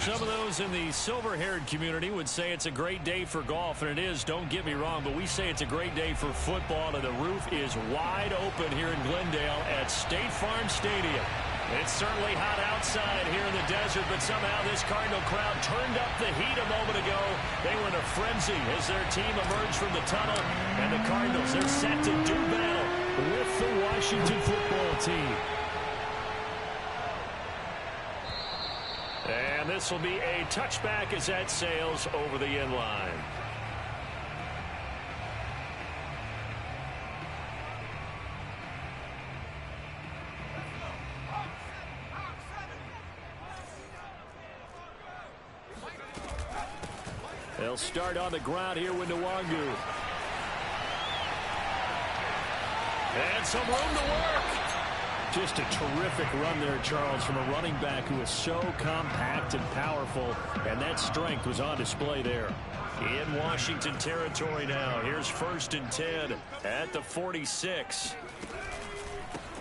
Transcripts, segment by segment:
Some of those in the silver-haired community would say it's a great day for golf, and it is, don't get me wrong, but we say it's a great day for football, and the roof is wide open here in Glendale at State Farm Stadium. It's certainly hot outside here in the desert, but somehow this Cardinal crowd turned up the heat a moment ago. They were in a frenzy as their team emerged from the tunnel, and the Cardinals, they're set to do battle with the Washington football team. And this will be a touchback as that sails over the end line. They'll start on the ground here with Nwangu. And some room to work. Just a terrific run there, Charles, from a running back who is so compact and powerful, and that strength was on display there. In Washington territory now. Here's 1st and 10 at the 46.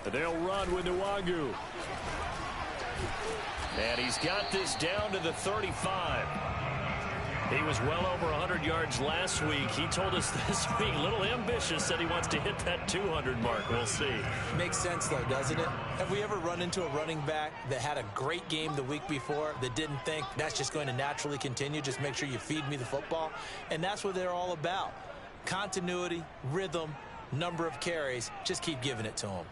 They'll run with Nwangu. And he's got this down to the 35. He was well over 100 yards last week. He told us this week, a little ambitious, said he wants to hit that 200 mark. We'll see. Makes sense, though, doesn't it? Have we ever run into a running back that had a great game the week before that didn't think that's just going to naturally continue? Just make sure you feed me the football. And that's what they're all about. Continuity, rhythm, number of carries. Just keep giving it to them.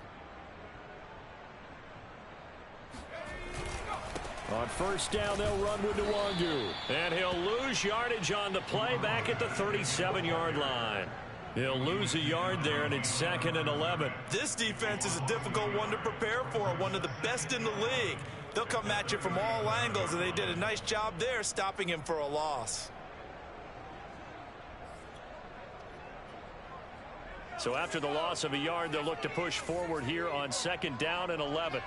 On 1st down, they'll run with Nwangu. And he'll lose yardage on the play back at the 37-yard line. He'll lose a yard there, and it's 2nd and 11. This defense is a difficult one to prepare for, one of the best in the league. They'll come at you from all angles, and they did a nice job there stopping him for a loss. So after the loss of a yard, they'll look to push forward here on 2nd down and 11.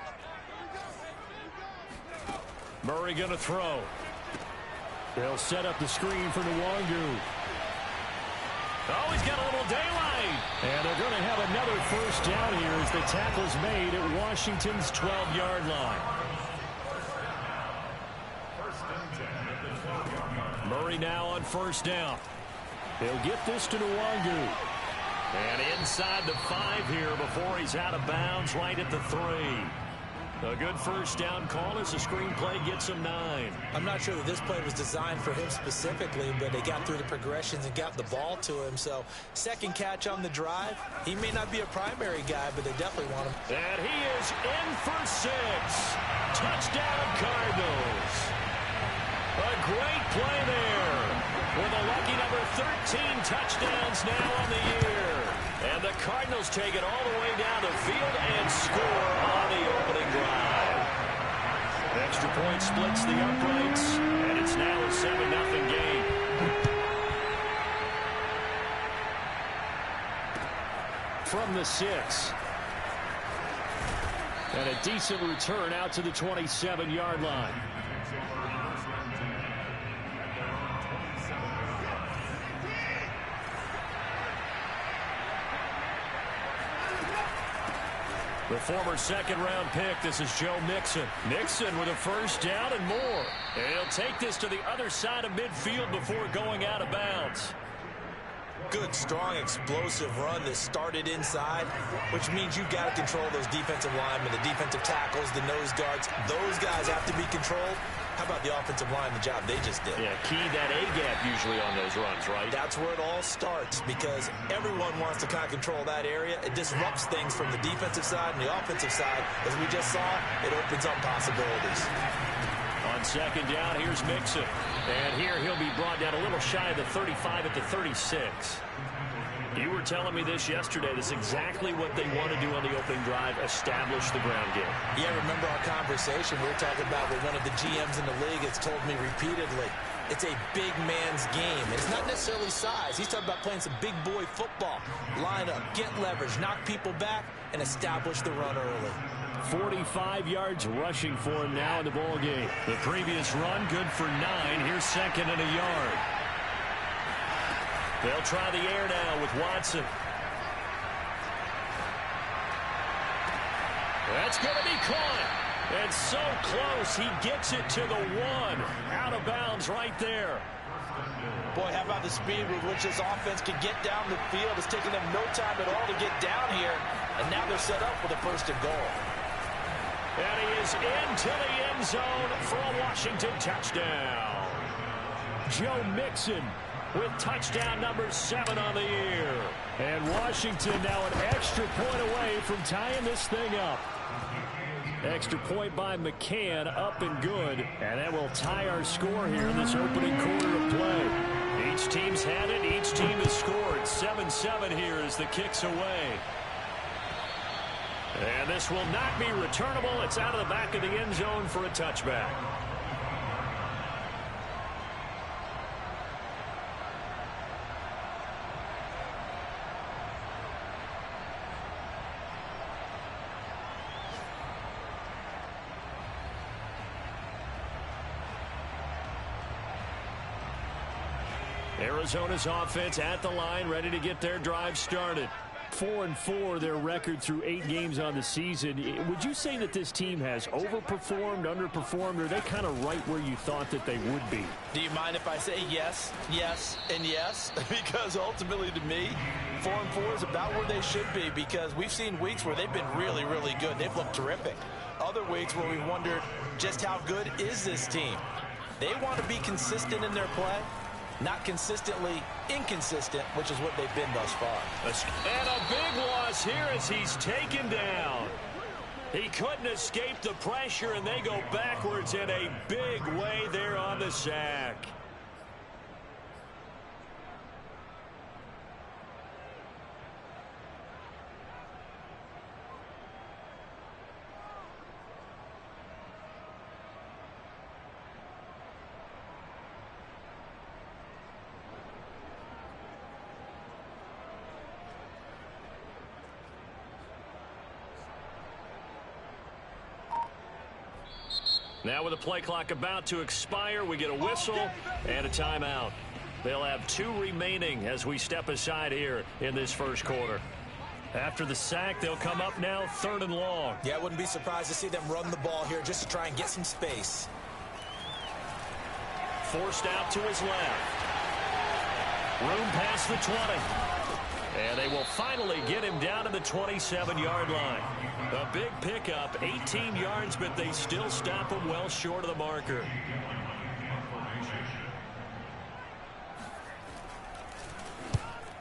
Murray going to throw. They'll set up the screen for Nwangu. Oh, he's got a little daylight. And they're going to have another 1st down here as the tackle's made at Washington's 12-yard line. Murray now on 1st down. He'll get this to Nwangu. And inside the 5 here before he's out of bounds right at the 3. A good 1st down call as the screenplay gets him 9. I'm not sure that this play was designed for him specifically, but they got through the progressions and got the ball to him. So 2nd catch on the drive. He may not be a primary guy, but they definitely want him. And he is in for 6. Touchdown, Cardinals. A great play there. With a lucky number 13 touchdowns now on the year. And the Cardinals take it all the way down the field and score on the opening drive. Extra point splits the uprights, and it's now a 7-0 game. From the 6. And a decent return out to the 27-yard line. The former 2nd-round pick, this is Joe Mixon. Mixon with a 1st down and more. And he'll take this to the other side of midfield before going out of bounds. Good, strong, explosive run that started inside, which means you've got to control those defensive linemen, the defensive tackles, the nose guards. Those guys have to be controlled. How about the offensive line, the job they just did? Yeah, key that A-gap usually on those runs, right? That's where it all starts because everyone wants to kind of control that area. It disrupts things from the defensive side and the offensive side. As we just saw, it opens up possibilities. On 2nd down, here's Mixon. And here he'll be brought down a little shy of the 35 at the 36. You were telling me this yesterday. This is exactly what they want to do on the opening drive, establish the ground game. Yeah, remember our conversation we were talking about with one of the GMs in the league has told me repeatedly, it's a big man's game. It's not necessarily size. He's talking about playing some big boy football. Line up, get leverage, knock people back, and establish the run early. 45 yards rushing for him now in the ball game. The previous run, good for 9. Here's 2nd and a yard. They'll try the air now with Watson. That's going to be caught. And so close, he gets it to the 1. Out of bounds right there. Boy, how about the speed with which this offense can get down the field? It's taking them no time at all to get down here. And now they're set up for the 1st and goal. And he is into the end zone for a Washington touchdown. Joe Mixon with touchdown number 7 on the year. And Washington now an extra point away from tying this thing up. Extra point by McCann, up and good. And that will tie our score here in this opening quarter of play. Each team's had it. Each team has scored. 7-7 here as the kick's away. And this will not be returnable. It's out of the back of the end zone for a touchback. Arizona's offense at the line, ready to get their drive started. 4-4 their record through 8 games on the season. Would you say that this team has overperformed, underperformed, or are they kind of right where you thought that they would be? Do you mind if I say yes, yes, and yes? Because ultimately to me, 4-4 is about where they should be, because we've seen weeks where they've been really, really good. They've looked terrific. Other weeks where we wondered just how good is this team. They want to be consistent in their play. Not consistently inconsistent, which is what they've been thus far. And a big loss here as he's taken down. He couldn't escape the pressure, and they go backwards in a big way there on the sack. Now with the play clock about to expire, we get a whistle and a timeout. They'll have 2 remaining as we step aside here in this first quarter. After the sack, they'll come up now 3rd and long. Yeah, I wouldn't be surprised to see them run the ball here just to try and get some space. Forced out to his left. Room past the 20. And they will finally get him down to the 27-yard line. A big pickup, 18 yards, but they still stop him well short of the marker.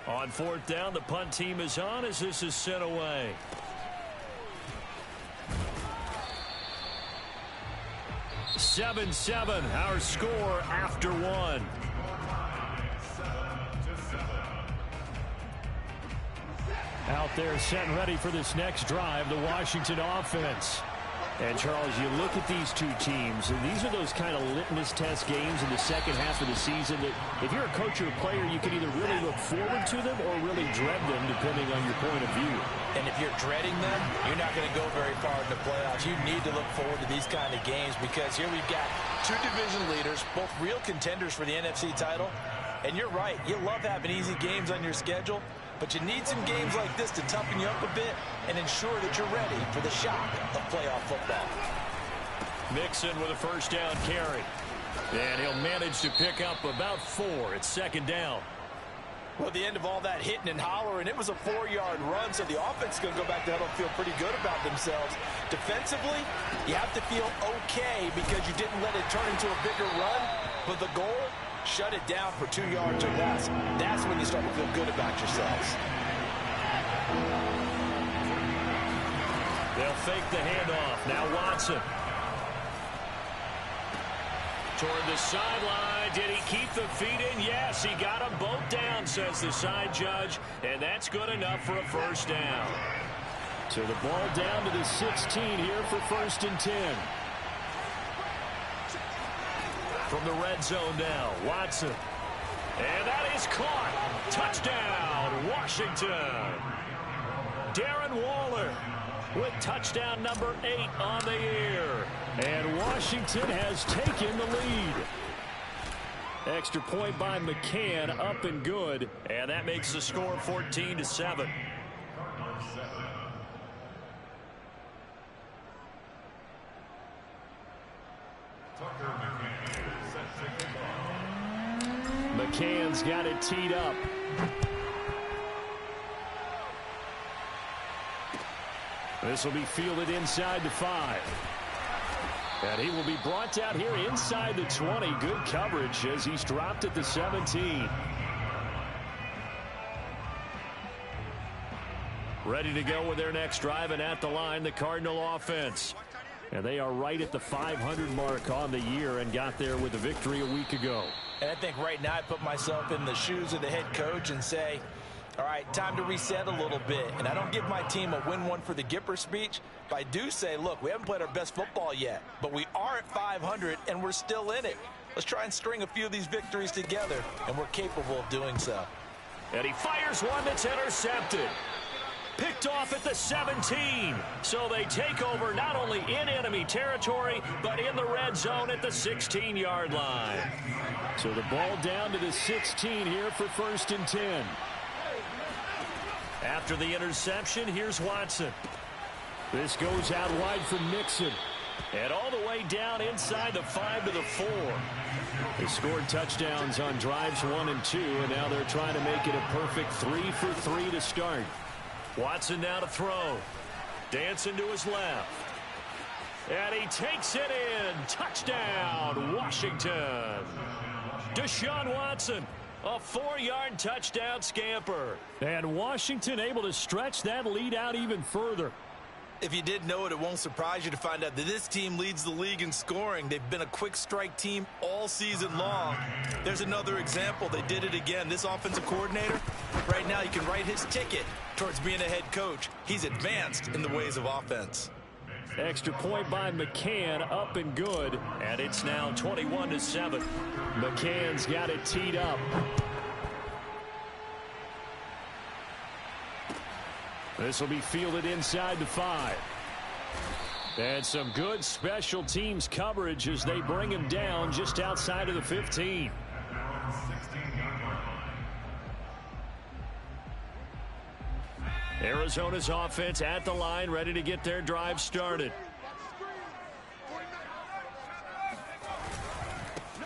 On 4th down, the punt team is on as this is sent away. Seven, our score after 1. Out there set and ready for this next drive, the Washington offense. And, Charles, you look at these two teams, and these are those kind of litmus test games in the second half of the season that if you're a coach or a player, you can either really look forward to them or really dread them, depending on your point of view. And if you're dreading them, you're not going to go very far in the playoffs. You need to look forward to these kind of games because here we've got 2 division leaders, both real contenders for the NFC title. And you're right, you love having easy games on your schedule. But you need some games like this to toughen you up a bit and ensure that you're ready for the shock of playoff football. Mixon with a first down carry. And he'll manage to pick up about 4. It's 2nd down. Well, at the end of all that hitting and hollering, it was a 4-yard run, so the offense is going to go back to huddle and feel pretty good about themselves. Defensively, you have to feel okay because you didn't let it turn into a bigger run, but the goal, shut it down for 2 yards or less. That's when you start to feel good about yourselves. They'll fake the handoff. Now Watson. Toward the sideline. Did he keep the feet in? Yes, he got them both down, says the side judge. And that's good enough for a first down. So the ball down to the 16 here for 1st and 10. From the red zone now, Watson. And that is caught. Touchdown, Washington. Darren Waller with touchdown number 8 on the year. And Washington has taken the lead. Extra point by McCann, up and good. And that makes the score 14-7. McCann's got it teed up. This will be fielded inside the 5. And he will be brought down here inside the 20. Good coverage as he's dropped at the 17. Ready to go with their next drive, and at the line, the Cardinal offense. And they are right at the 500 mark on the year and got there with a victory a week ago. And I think right now I put myself in the shoes of the head coach and say, all right, time to reset a little bit. And I don't give my team a win one for the Gipper speech, but I do say, look, we haven't played our best football yet, but we are at 500 and we're still in it. Let's try and string a few of these victories together, and we're capable of doing so. And he fires one that's intercepted. Picked off at the 17. So they take over not only in enemy territory, but in the red zone at the 16-yard line. So the ball down to the 16 here for 1st and 10. After the interception, here's Watson. This goes out wide for Mixon. And all the way down inside the 5 to the 4. They scored touchdowns on drives 1 and 2, and now they're trying to make it a perfect 3 for 3 to start. Watson now to throw. Dancing to his left. And he takes it in. Touchdown, Washington. Deshaun Watson, a 4-yard touchdown scamper. And Washington able to stretch that lead out even further. If you did know it, it won't surprise you to find out that this team leads the league in scoring. They've been a quick strike team all season long. There's another example. They did it again. This offensive coordinator, right now, you can write his ticket towards being a head coach. He's advanced in the ways of offense. Extra point by McCann, up and good. And it's now 21-7. McCann's got it teed up. This will be fielded inside the 5. And some good special teams coverage as they bring him down just outside of the 15. Arizona's offense at the line, ready to get their drive started.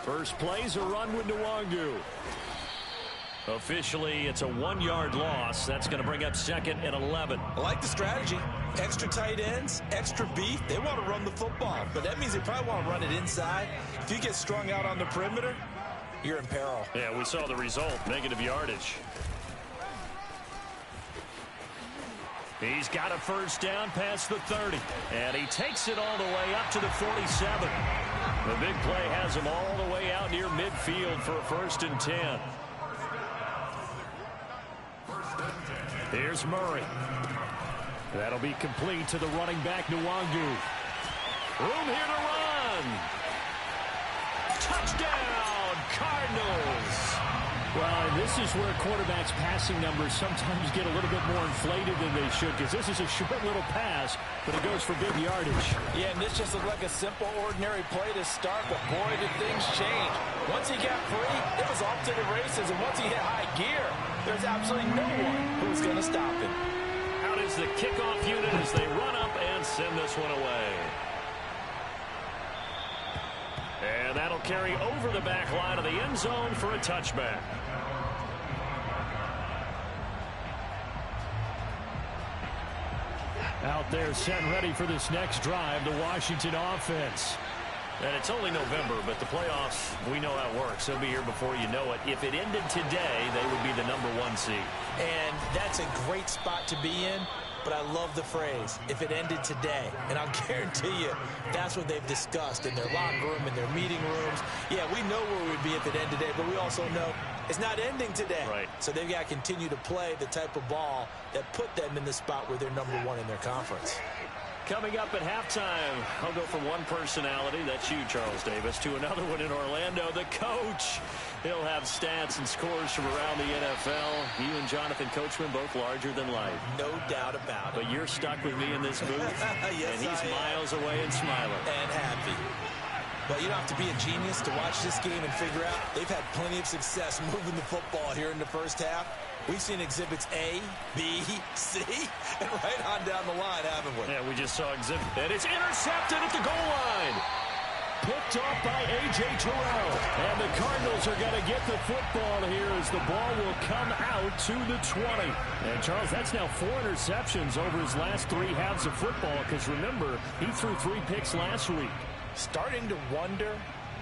First play's a run with Nwangu. Officially, it's a 1-yard loss. That's going to bring up 2nd and 11. I like the strategy. Extra tight ends, extra beef. They want to run the football, but that means they probably want to run it inside. If you get strung out on the perimeter, you're in peril. Yeah, we saw the result, negative yardage. He's got a first down past the 30, and he takes it all the way up to the 47. The big play has him all the way out near midfield for a 1st and 10. Here's Murray. That'll be complete to the running back, Nwangu. Room here to run. Touchdown, Cardinals. Well, this is where quarterbacks' passing numbers sometimes get a little bit more inflated than they should, because this is a short little pass, but it goes for big yardage. Yeah, and this just looked like a simple, ordinary play to start, but boy, did things change. Once he got free, it was off to the races, and once he hit high gear, there's absolutely no one who's going to stop him. Out is the kickoff unit as they run up and send this one away. And that'll carry over the back line of the end zone for a touchback. Out there set ready for this next drive, the Washington offense. And it's only November, but the playoffs, we know how it works. They'll be here before you know it. If it ended today, they would be the #1 seed. And that's a great spot to be in, but I love the phrase, if it ended today. And I'll guarantee you, that's what they've discussed in their locker room, in their meeting rooms. Yeah, we know where we'd be if it ended today, but we also know it's not ending today. Right. So they've got to continue to play the type of ball that put them in the spot where they're #1 in their conference. Coming up at halftime, I'll go from one personality, that's you, Charles Davis, to another one in Orlando, the coach. He'll have stats and scores from around the NFL. You and Jonathan Coachman, both larger than life. No doubt about it. But you're stuck with me in this booth, Yes, and he's I am. miles away and smiling. And happy. But you don't have to be a genius to watch this game and figure out they've had plenty of success moving the football here in the first half. We've seen exhibits A, B, C, and right on down the line, haven't we? Yeah, we just saw exhibit. And it's intercepted at the goal line. picked off by A.J. Terrell. And the Cardinals are going to get the football here as the ball will come out to the 20. And, Charles, that's now 4 interceptions over his last 3 halves of football because, remember, he threw 3 picks last week. Starting to wonder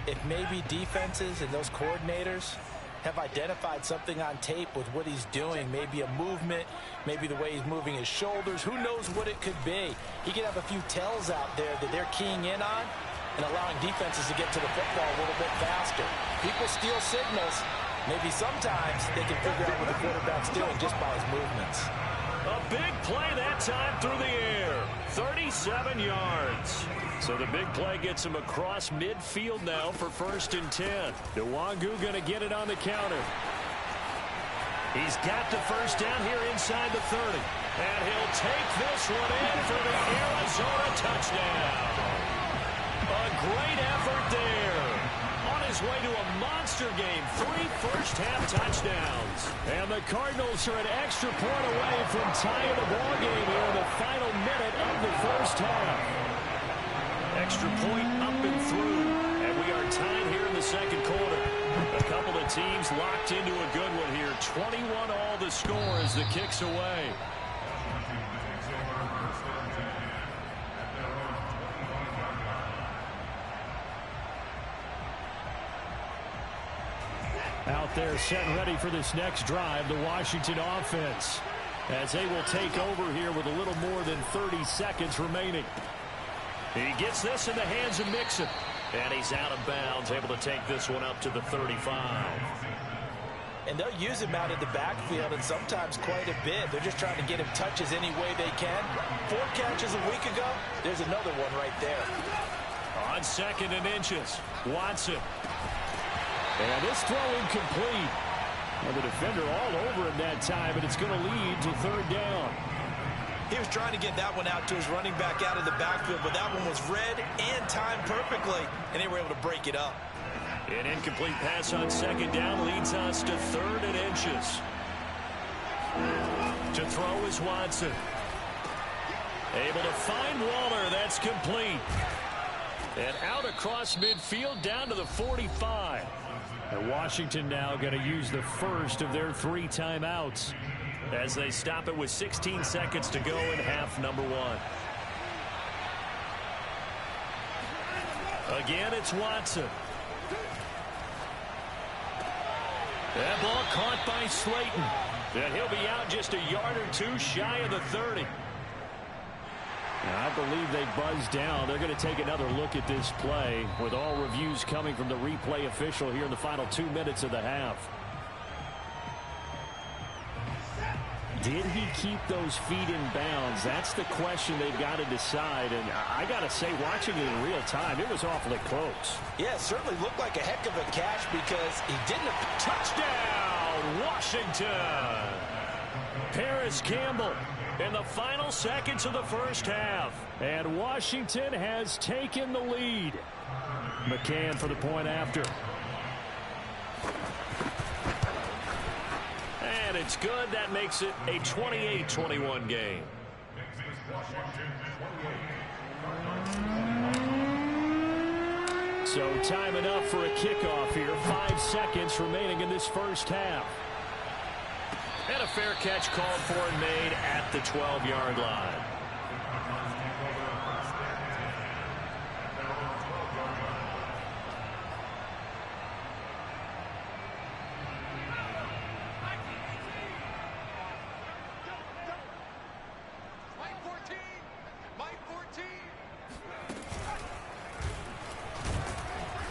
if maybe defenses and those coordinators have identified something on tape with what he's doing. Maybe a movement, maybe the way he's moving his shoulders. Who knows what it could be? He could have a few tells out there that they're keying in on and allowing defenses to get to the football a little bit faster. People steal signals. Maybe sometimes they can figure out what the quarterback's doing just by his movements. A big play that time through the air. 37 yards. So the big play gets him across midfield now for 1st and 10. Nwangu going to get it on the counter. He's got the first down here inside the 30. And he'll take this one in for the Arizona touchdown. A great effort there. On his way to a monster game. 3 first-half touchdowns. And the Cardinals are an extra point away from tying the ball game here in the final minute of the first half. Extra point up and through. And we are tied here in the second quarter. A couple of teams locked into a good one here. 21 all the score as the kick's away. Out there set and ready for this next drive, the Washington offense, as they will take over here with a little more than 30 seconds remaining. He gets this in the hands of Mixon. And he's out of bounds, able to take this one up to the 35. And they'll use him out in the backfield, and sometimes quite a bit. They're just trying to get him touches any way they can. 4 catches a week ago. There's another one right there. On 2nd and inches, Watson. And this throw incomplete. Well, the defender all over him that time, and it's going to lead to 3rd down. He was trying to get that one out to his running back out of the backfield, but that one was read and timed perfectly, and they were able to break it up. An incomplete pass on 2nd down leads us to 3rd and inches. To throw is Watson. Able to find Waller. That's complete. And out across midfield down to the 45. And Washington now going to use the first of their 3 timeouts as they stop it with 16 seconds to go in half number 1. Again, it's Watson. That ball caught by Slayton. And he'll be out just a yard or 2 shy of the 30. I believe they buzzed down. They're going to take another look at this play with all reviews coming from the replay official here in the final 2 minutes of the half. Did he keep those feet in bounds? That's the question they've got to decide. And I got to say, watching it in real time, it was awfully close. Yeah, it certainly looked like a heck of a catch because he didn't. Touchdown, Washington! Paris Campbell in the final seconds of the first half. And Washington has taken the lead. McCann for the point after. And it's good. That makes it a 28-21 game. So time enough for a kickoff here. 5 seconds remaining in this first half. And a fair catch called for and made at the 12-yard line.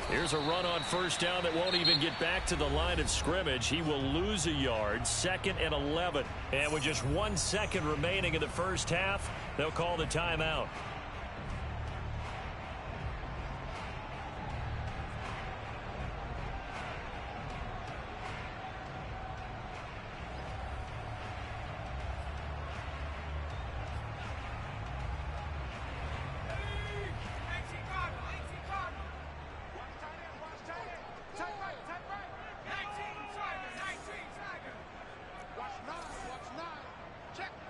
Here's a run on first down that won't even get back to the line of scrimmage. He will lose a yard. 2nd and 11. And with just 1 second remaining in the first half, they'll call the timeout.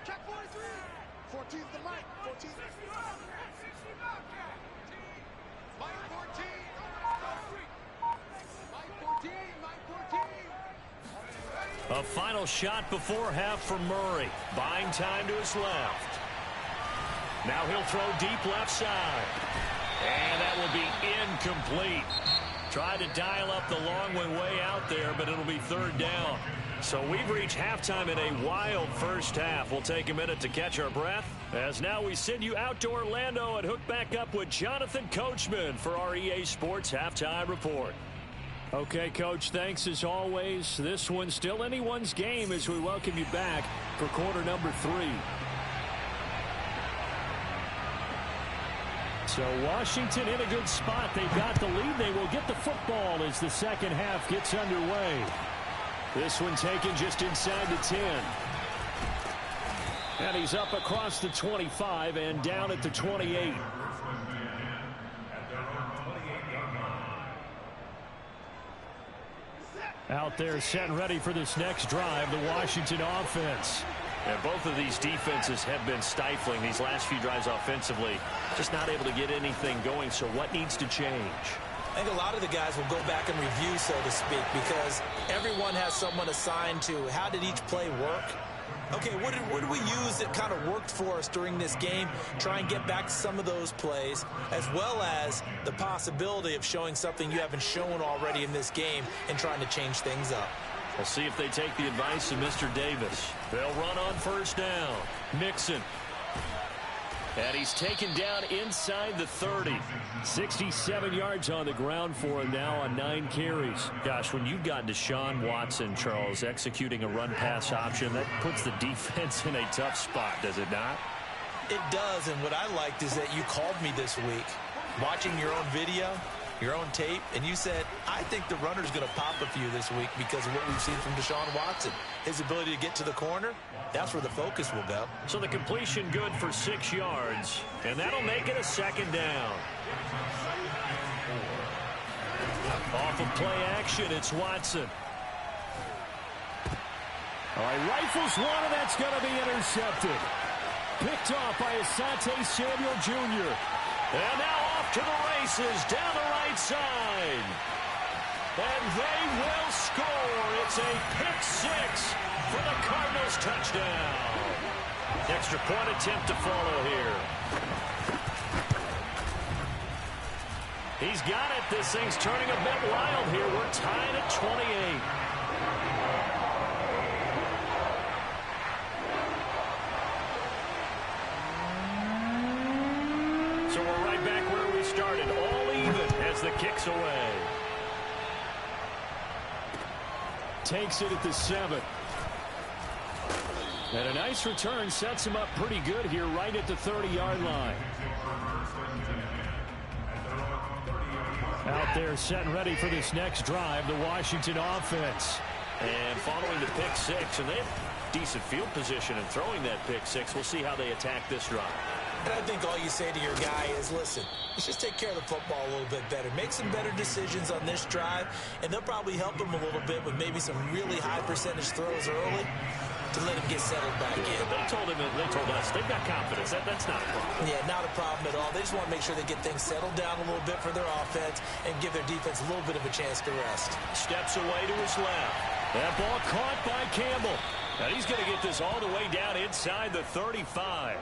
Check 43. 14's the mic. 14. A final shot before half for Murray. Buying time to his left. Now he'll throw deep left side. And that will be incomplete. Tried to dial up the long way out there, but it'll be third down. So we've reached halftime in a wild first half. We'll take a minute to catch our breath, as now we send you out to Orlando and hook back up with Jonathan Coachman for our EA Sports Halftime Report. Okay, Coach, thanks as always. This one's still anyone's game as we welcome you back for quarter number 3. So Washington in a good spot. They've got the lead. They will get the football as the second half gets underway. This one taken just inside the 10. And he's up across the 25 and down at the 28. Out there set and ready for this next drive, the Washington offense. And both of these defenses have been stifling these last few drives offensively. Just not able to get anything going, so what needs to change? I think a lot of the guys will go back and review, so to speak, because everyone has someone assigned to how did each play work. Okay, what did we use that kind of worked for us during this game? Try and get back to some of those plays, as well as the possibility of showing something you haven't shown already in this game and trying to change things up. We'll see if they take the advice of Mr. Davis. They'll run on first down. Mixon. And he's taken down inside the 30. 67 yards on the ground for him now on 9 carries. Gosh, when you've got Deshaun Watson, Charles, executing a run-pass option, that puts the defense in a tough spot, does it not? It does, and what I liked is that you called me this week, watching your own video, your own tape, and you said, I think the runner's going to pop a few this week because of what we've seen from Deshaun Watson. His ability to get to the corner, that's where the focus will go. So the completion good for 6 yards, and that'll make it a second down. Off of play action, it's Watson. All right, rifles one, and that's going to be intercepted. Picked off by Asante Samuel Jr. And now off to the races down the right side. And they will score. It's a pick 6 for the Cardinals touchdown. Extra point attempt to follow here. He's got it. This thing's turning a bit wild here. We're tied at 28. So we're right back where we started, all even as the kick's away. Takes it at the 7. And a nice return sets him up pretty good here right at the 30-yard line. Out there set and ready for this next drive, the Washington offense. And following the pick 6, and they have decent field position in throwing that pick 6. We'll see how they attack this drive. And I think all you say to your guy is, listen, let's just take care of the football a little bit better. Make some better decisions on this drive, and they'll probably help him a little bit with maybe some really high percentage throws early to let him get settled back in. They told us they've got confidence. That's not a problem. Yeah, not a problem at all. They just want to make sure they get things settled down a little bit for their offense and give their defense a little bit of a chance to rest. Steps away to his left. That ball caught by Campbell. And he's going to get this all the way down inside the 35.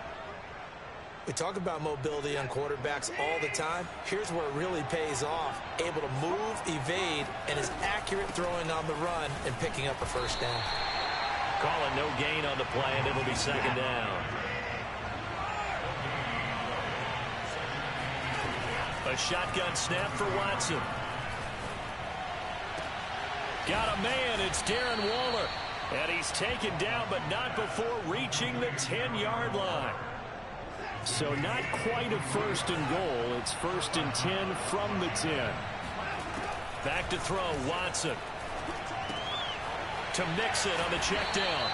We talk about mobility on quarterbacks all the time. Here's where it really pays off. Able to move, evade, and is accurate throwing on the run and picking up a first down. Calling no gain on the play, and it'll be second down. A shotgun snap for Watson. Got a man, it's Darren Waller. And he's taken down, but not before reaching the 10-yard line. So not quite a first and goal. It's first and 10 from the 10. Back to throw, Watson. To Mixon on the check down.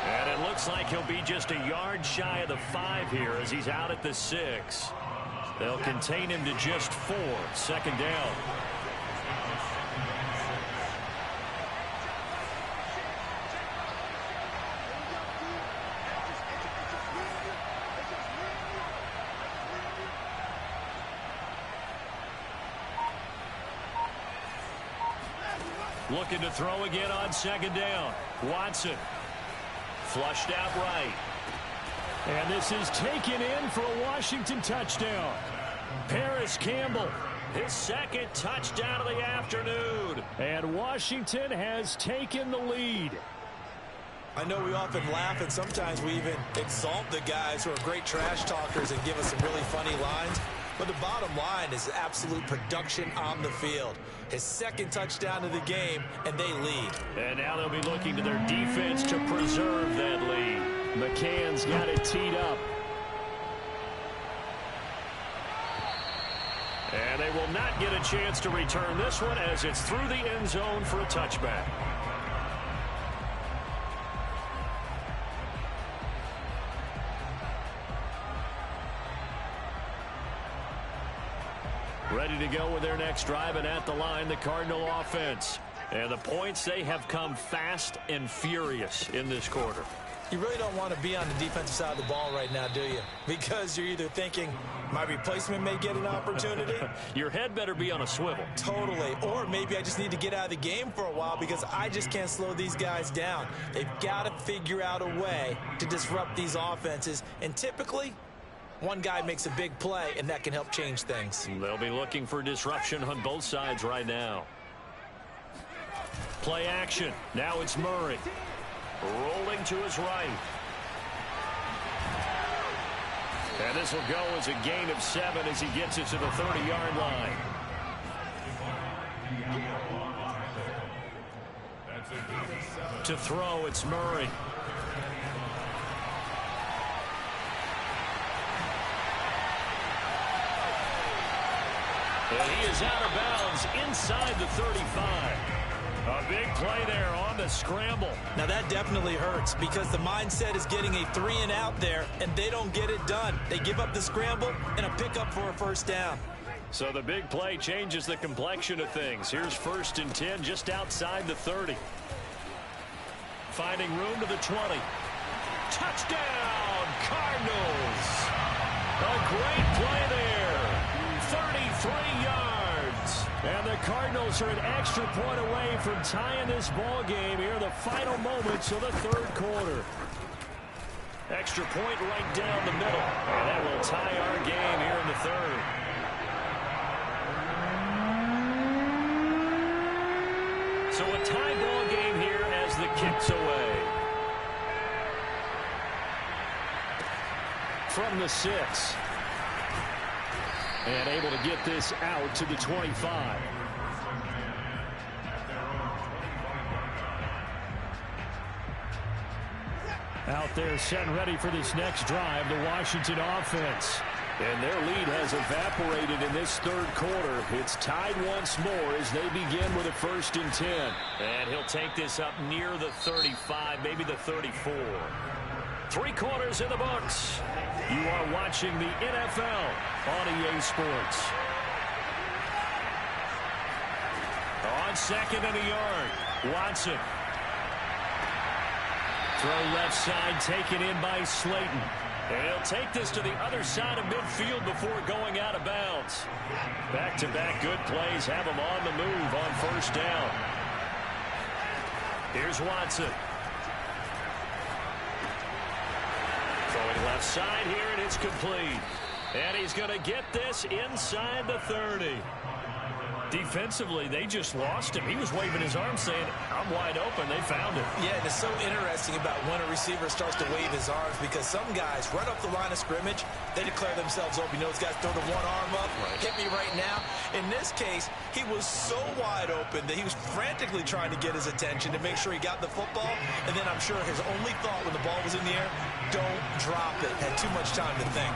And it looks like he'll be just a yard shy of the 5 here as he's out at the 6. They'll contain him to just 4. Second down. Looking to throw again on second down. Watson. Flushed out right. And this is taken in for a Washington touchdown. Paris Campbell, his second touchdown of the afternoon. And Washington has taken the lead. I know we often laugh and sometimes we even exalt the guys who are great trash talkers and give us some really funny lines. But the bottom line is absolute production on the field. His second touchdown of the game, and they lead. And now they'll be looking to their defense to preserve that lead. McCann's got it teed up. And they will not get a chance to return this one as it's through the end zone for a touchback. Ready to go with their next drive, and at the line, the Cardinal offense. And the points, they have come fast and furious in this quarter. You really don't want to be on the defensive side of the ball right now, do you? Because you're either thinking, my replacement may get an opportunity. Your head better be on a swivel. Totally. Or maybe I just need to get out of the game for a while because I just can't slow these guys down. They've got to figure out a way to disrupt these offenses. And typically, one guy makes a big play, and that can help change things. They'll be looking for disruption on both sides right now. Play action. Now it's Murray. Rolling to his right. And this will go as a gain of 7 as he gets it to the 30-yard line. To throw, it's Murray. And he is out of bounds inside the 35. A big play there on the scramble. Now that definitely hurts because the mindset is getting a 3-and-out there, and they don't get it done. They give up the scramble and a pickup for a first down. So the big play changes the complexion of things. Here's 1st and 10 just outside the 30. Finding room to the 20. Touchdown, Cardinals. A great play there. 33 yards. And the Cardinals are an extra point away from tying this ball game here in the final moments of the third quarter. Extra point right down the middle. And that will tie our game here in the third. So a tie ball game here as the kick's away. From the 6. And able to get this out to the 25. Out there set and ready for this next drive, the Washington offense. And their lead has evaporated in this third quarter. It's tied once more as they begin with a 1st and 10. And he'll take this up near the 35, maybe the 34. 3 quarters in the books. You are watching the NFL on EA Sports. On 2nd and a yard, Watson. Throw left side, taken in by Slayton. And he'll take this to the other side of midfield before going out of bounds. Back-to-back good plays have him on the move on 1st down. Here's Watson. Throwing left side here, and it's complete. And he's going to get this inside the 30. Defensively, they just lost him. He was waving his arms saying, I'm wide open. They found it. Yeah, and it's so interesting about when a receiver starts to wave his arms because some guys, right off the line of scrimmage, they declare themselves open. You know, those guys throw the one arm up, hit me right now. In this case, he was so wide open that he was frantically trying to get his attention to make sure he got the football. And then I'm sure his only thought when the ball was in the air, don't drop it. Had too much time to think.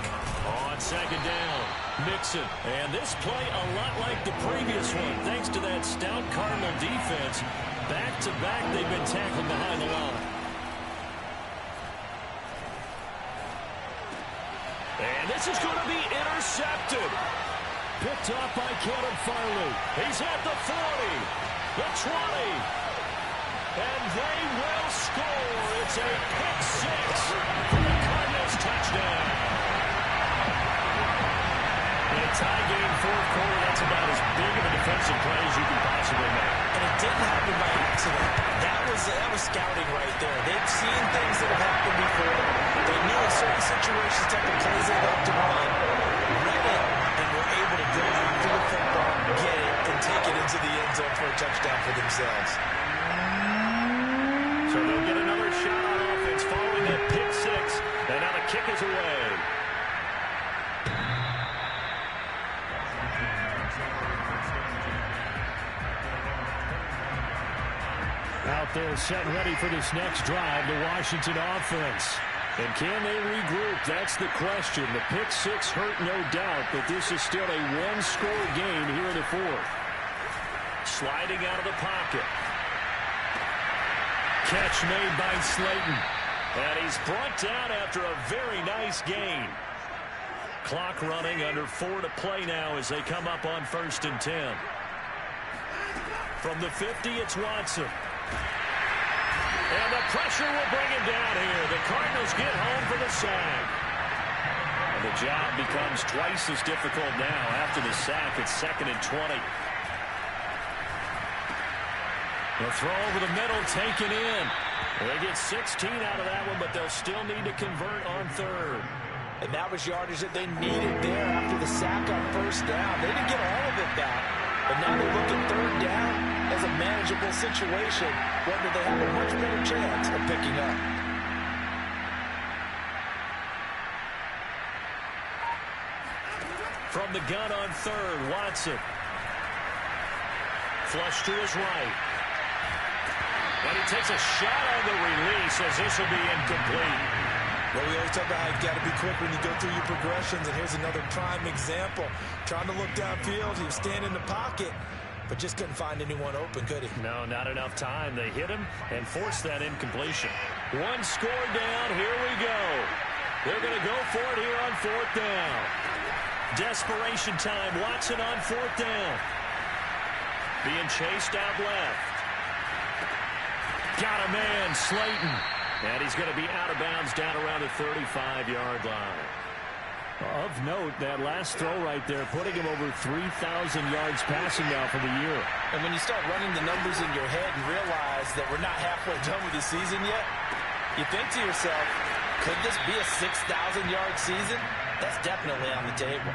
On 2nd down, Mixon. And this play a lot like the previous one. Thanks to that stout Cardinal defense, back-to-back they've been tackled behind the line. And this is going to be intercepted. Picked off by Caleb Farley. He's at the 40, the 20, and they will score. It's a pick 6 for the Cardinals touchdown. In a tie game 4th quarter, that's about as big of a defensive play as you can possibly make. And it didn't happen by accident. That was scouting right there. They've seen things that have happened before. They knew in certain situations, type of plays they love to run, read it, and were able to go after the football, get it, and take it into the end zone for a touchdown for themselves. So they'll get another shot on offense following that pick six, and now the kick is away. Out there set ready for this next drive, the Washington offense. And can they regroup? That's the question. The pick six hurt, no doubt, but this is still a one-score game here in the fourth. Sliding out of the pocket. Catch made by Slayton. And he's brought down after a very nice gain. Clock running, under 4 to play now as they come up on 1st and 10. From the 50, it's Watson. And the pressure will bring him down here. The Cardinals get home for the sack. And the job becomes twice as difficult now after the sack. It's 2nd and 20. The throw over the middle, taken in. They get 16 out of that one, but they'll still need to convert on 3rd. And that was yardage that they needed there after the sack on 1st down. They didn't get all of it back, but now they look at 3rd down as a manageable situation, whether they have a much better chance of picking up. From the gun on 3rd, Watson. Flush to his right. And he takes a shot on the release as this will be incomplete. Well, we always talk about how you've got to be quick when you go through your progressions, and here's another prime example. Trying to look downfield, he was standing in the pocket, but just couldn't find anyone open, could he? No, not enough time. They hit him and forced that incompletion. One score down, here we go. They're going to go for it here on 4th down. Desperation time, Watson on 4th down. Being chased out left. Got a man, Slayton. And he's going to be out of bounds down around the 35-yard line. Of note, that last throw right there, putting him over 3,000 yards passing now for the year. And when you start running the numbers in your head and realize that we're not halfway done with the season yet, you think to yourself, could this be a 6,000-yard season? That's definitely on the table.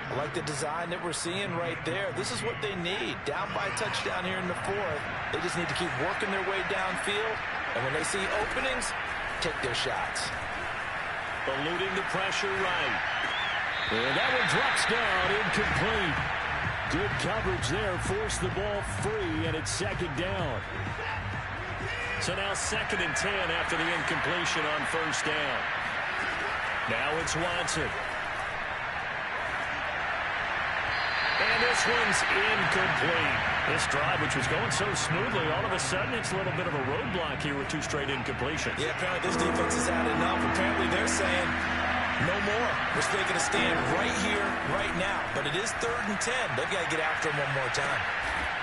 I like the design that we're seeing right there. This is what they need. Down by a touchdown here in the 4th. They just need to keep working their way downfield. And when they see openings, take their shots. Eluding the pressure right. And that one drops down, incomplete. Good coverage there, forced the ball free, and it's 2nd down. So now 2nd and 10 after the incompletion on 1st down. Now it's Watson. And this one's incomplete. This drive, which was going so smoothly, all of a sudden it's a little bit of a roadblock here with 2 straight incompletions. Yeah, apparently this defense has had enough. Apparently they're saying, no more. We're taking a stand right here, right now. But it is 3rd and 10. They've got to get after him one more time.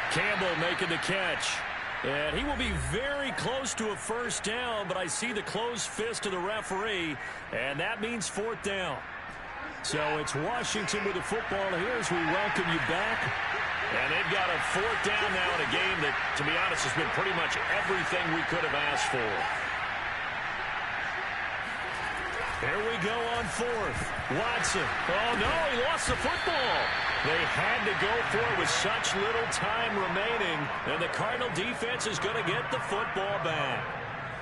Campbell making the catch. And he will be very close to a 1st down, but I see the closed fist of the referee, and that means 4th down. So it's Washington with the football here as we welcome you back. And they've got a 4th down now in a game that, to be honest, has been pretty much everything we could have asked for. Here we go on 4th. Watson. Oh, no, he lost the football. They had to go for it with such little time remaining. And the Cardinal defense is going to get the football back.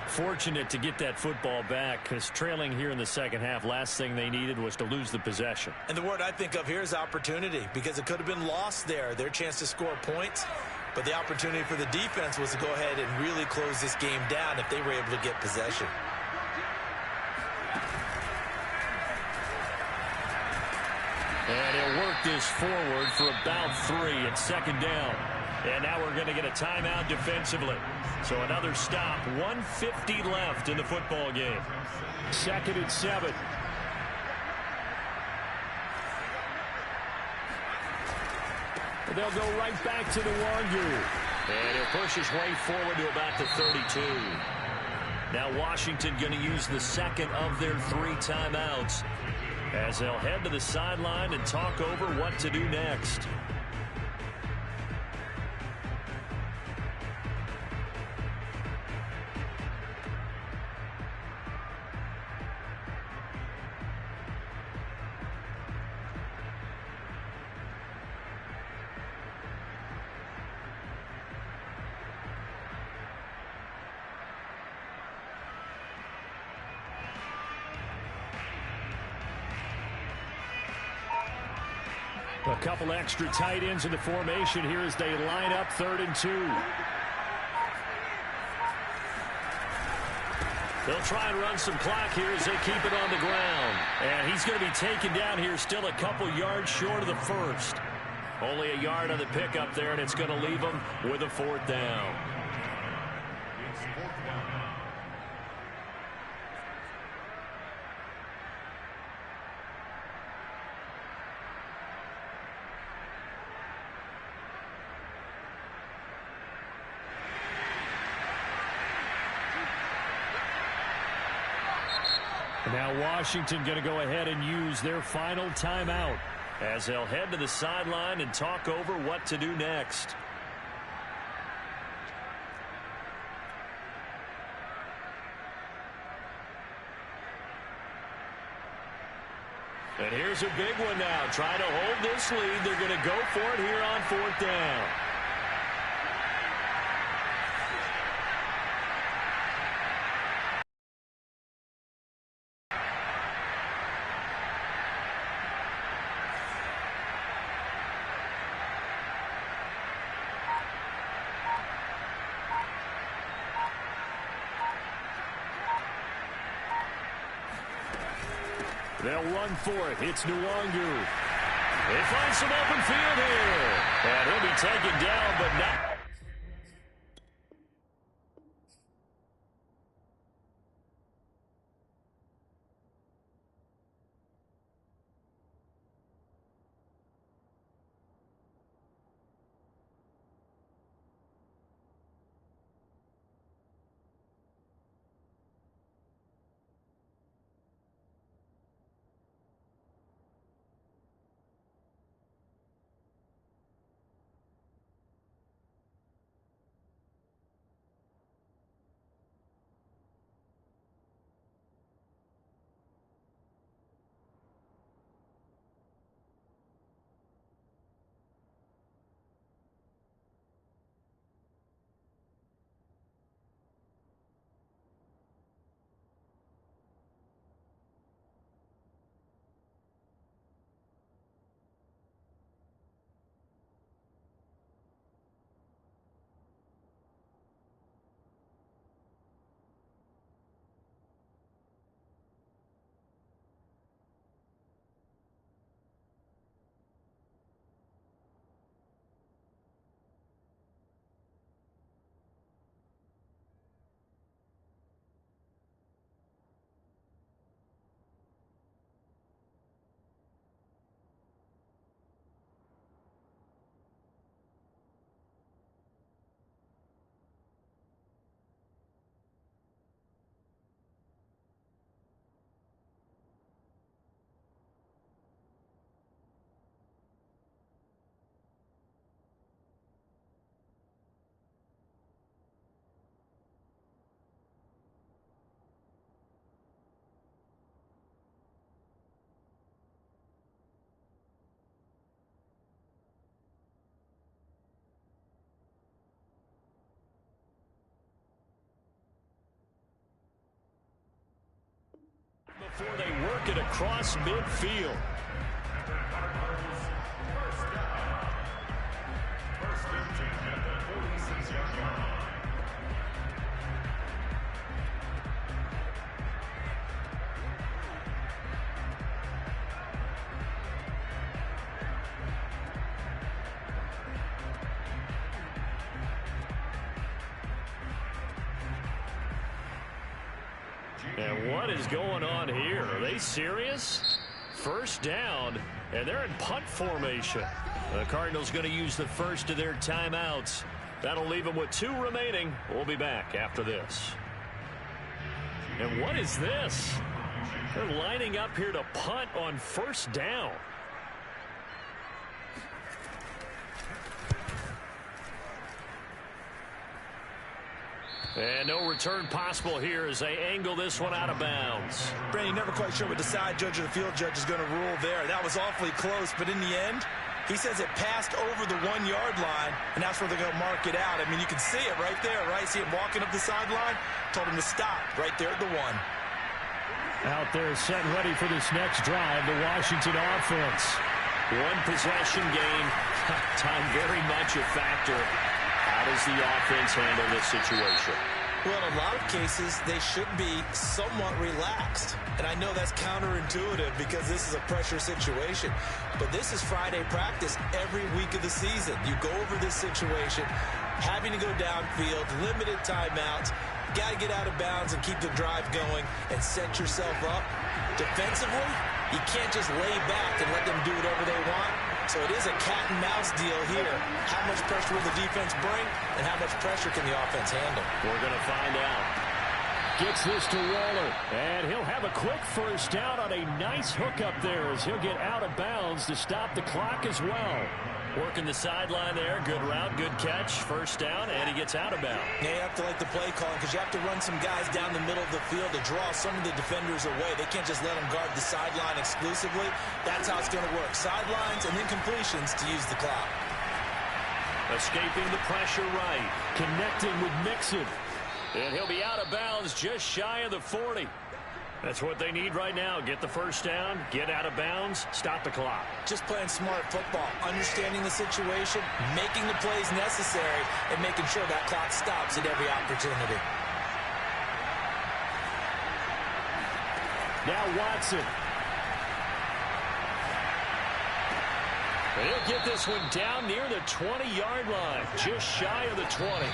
Fortunate to get that football back, because trailing here in the 2nd half, last thing they needed was to lose the possession. And the word I think of here is opportunity, because it could have been lost there, their chance to score points. But the opportunity for the defense was to go ahead and really close this game down if they were able to get possession. And he'll work this forward for about 3 at 2nd down. And now we're going to get a timeout defensively. So another stop, 1:50 left in the football game. 2nd and 7. They'll go right back to the 1-yard. And he'll push his way forward to about the 32. Now Washington going to use the 2nd of their 3 timeouts as they'll head to the sideline and talk over what to do next. A couple extra tight ends in the formation here as they line up 3rd and 2. They'll try and run some clock here as they keep it on the ground. And he's going to be taken down here still a couple yards short of the first. Only a yard on the pickup there, and it's going to leave him with a 4th down. Now Washington going to go ahead and use their final timeout as they'll head to the sideline and talk over what to do next. And here's a big one now. Trying to hold this lead. They're going to go for it here on 4th down. They'll run for it. It's Nwangu. They find some open field here. And he'll be taken down, but not. Before they work it across midfield. And what is going on here? Are they serious? 1st down, and they're in punt formation. The Cardinals going to use the first of their timeouts. That'll leave them with 2 remaining. We'll be back after this. And what is this? They're lining up here to punt on 1st down. And no return possible here as they angle this one out of bounds. Brandon, never quite sure what the side judge or the field judge is going to rule there. That was awfully close, but in the end, he says it passed over the 1-yard line, and that's where they're going to mark it out. I mean, you can see it right there, right? See him walking up the sideline? Told him to stop right there at the 1. Out there set ready for this next drive, the Washington offense. One possession game. Time very much a factor. How does the offense handle this situation? Well, in a lot of cases, they should be somewhat relaxed. And I know that's counterintuitive because this is a pressure situation. But this is Friday practice every week of the season. You go over this situation, having to go downfield, limited timeouts, got to get out of bounds and keep the drive going and set yourself up. Defensively, you can't just lay back and let them do whatever they want. So it is a cat and mouse deal here. How much pressure will the defense bring, and how much pressure can the offense handle? We're going to find out. Gets this to Waller, and he'll have a quick first down on a nice hook up there as he'll get out of bounds to stop the clock as well. Working the sideline there. Good route, good catch. First down, and he gets out of bounds. Yeah, you have to like the play calling because you have to run some guys down the middle of the field to draw some of the defenders away. They can't just let them guard the sideline exclusively. That's how it's going to work. Sidelines and then completions to use the clock. Escaping the pressure right. Connecting with Mixon. And he'll be out of bounds just shy of the 40. That's what they need right now. Get the first down, get out of bounds, stop the clock. Just playing smart football, understanding the situation, making the plays necessary, and making sure that clock stops at every opportunity. Now Watson. And he'll get this one down near the 20-yard line, just shy of the 20.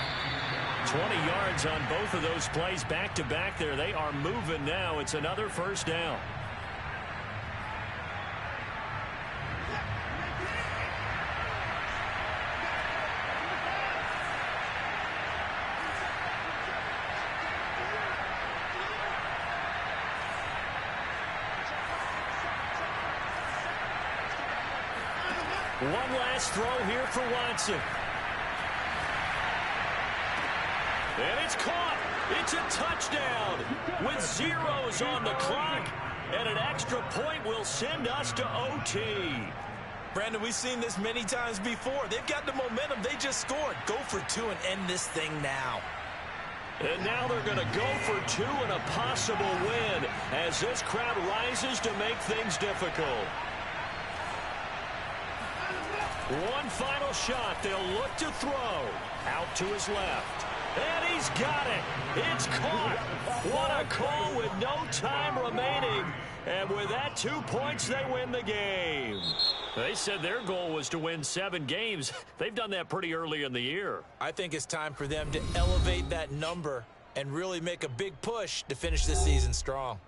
20 yards on both of those plays back-to-back there. They are moving now. It's another first down. One last throw here for Watson. And it's caught. It's a touchdown with zeros on the clock. And an extra point will send us to OT. Brandon, we've seen this many times before. They've got the momentum. They just scored. Go for two and end this thing now. And now they're going to go for two and a possible win as this crowd rises to make things difficult. One final shot. They'll look to throw. Out to his left. And he's got it. It's caught. What a call with no time remaining. And with that, 2 points, they win the game. They said their goal was to win 7 games. They've done that pretty early in the year. I think it's time for them to elevate that number and really make a big push to finish this season strong.